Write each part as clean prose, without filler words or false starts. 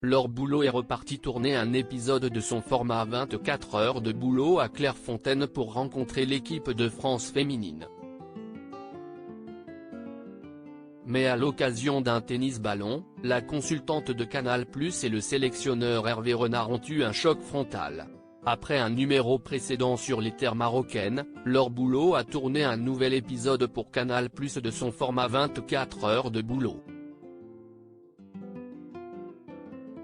Laure Boulot est repartie tourner un épisode de son format 24 heures de boulot à Clairefontaine pour rencontrer l'équipe de France féminine. Mais à l'occasion d'un tennis-ballon, la consultante de Canal+ et le sélectionneur Hervé Renard ont eu un choc frontal. Après un numéro précédent sur les terres marocaines, Laure Boulot a tourné un nouvel épisode pour Canal+ de son format 24 heures de boulot.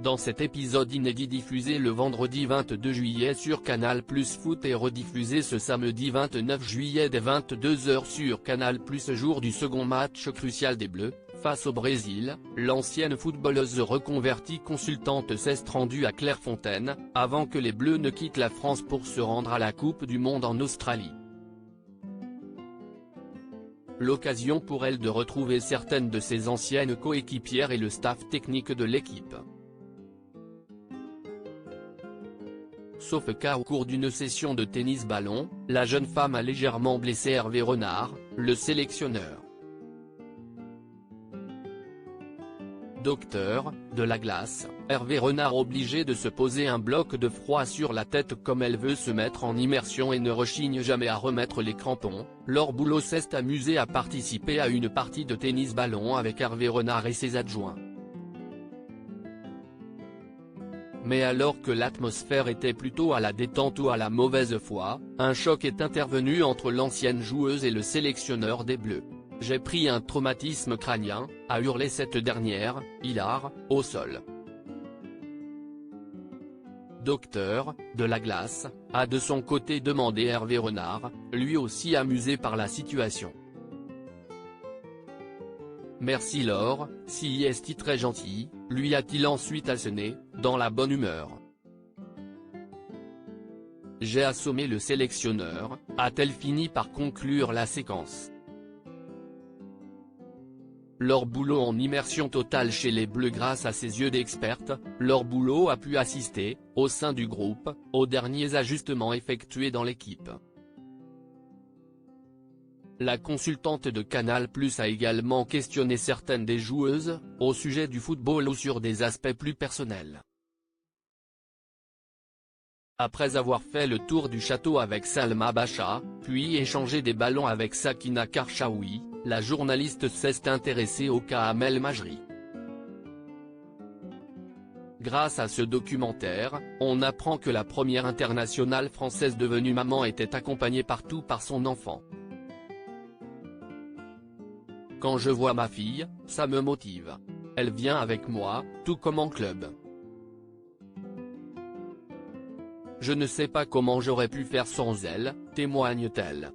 Dans cet épisode inédit diffusé le vendredi 22 juillet sur Canal+ Foot et rediffusé ce samedi 29 juillet dès 22 h sur Canal+, jour du second match crucial des Bleus, face au Brésil, l'ancienne footballeuse reconvertie consultante s'est rendue à Clairefontaine, avant que les Bleus ne quittent la France pour se rendre à la Coupe du Monde en Australie. L'occasion pour elle de retrouver certaines de ses anciennes coéquipières et le staff technique de l'équipe. Sauf qu'au cours d'une session de tennis-ballon, la jeune femme a légèrement blessé Hervé Renard, le sélectionneur. Docteur, de la glace, Hervé Renard obligé de se poser un bloc de froid sur la tête comme elle veut se mettre en immersion et ne rechigne jamais à remettre les crampons, Laure Boulot s'est amusée à participer à une partie de tennis-ballon avec Hervé Renard et ses adjoints. Mais alors que l'atmosphère était plutôt à la détente ou à la mauvaise foi, un choc est intervenu entre l'ancienne joueuse et le sélectionneur des Bleus. « J'ai pris un traumatisme crânien », a hurlé cette dernière, hilar, au sol. Docteur, de la glace, a de son côté demandé Hervé Renard, lui aussi amusé par la situation. « Merci Laure, si est très gentil », lui a-t-il ensuite asséné, dans la bonne humeur. « J'ai assommé le sélectionneur », a-t-elle fini par conclure la séquence. Laure Boulot en immersion totale chez les Bleus grâce à ses yeux d'experte, Laure Boulot a pu assister, au sein du groupe, aux derniers ajustements effectués dans l'équipe. La consultante de Canal+ a également questionné certaines des joueuses, au sujet du football ou sur des aspects plus personnels. Après avoir fait le tour du château avec Salma Bacha, puis échangé des ballons avec Sakina Karchaoui, la journaliste s'est intéressée au cas Amel Majri. Grâce à ce documentaire, on apprend que la première internationale française devenue maman était accompagnée partout par son enfant. Quand je vois ma fille, ça me motive. Elle vient avec moi, tout comme en club. Je ne sais pas comment j'aurais pu faire sans elle, témoigne-t-elle.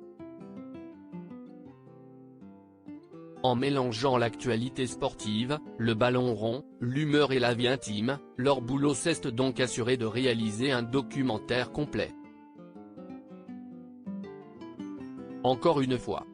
En mélangeant l'actualité sportive, le ballon rond, l'humeur et la vie intime, Laure Boulot s'est donc assurée de réaliser un documentaire complet. Encore une fois.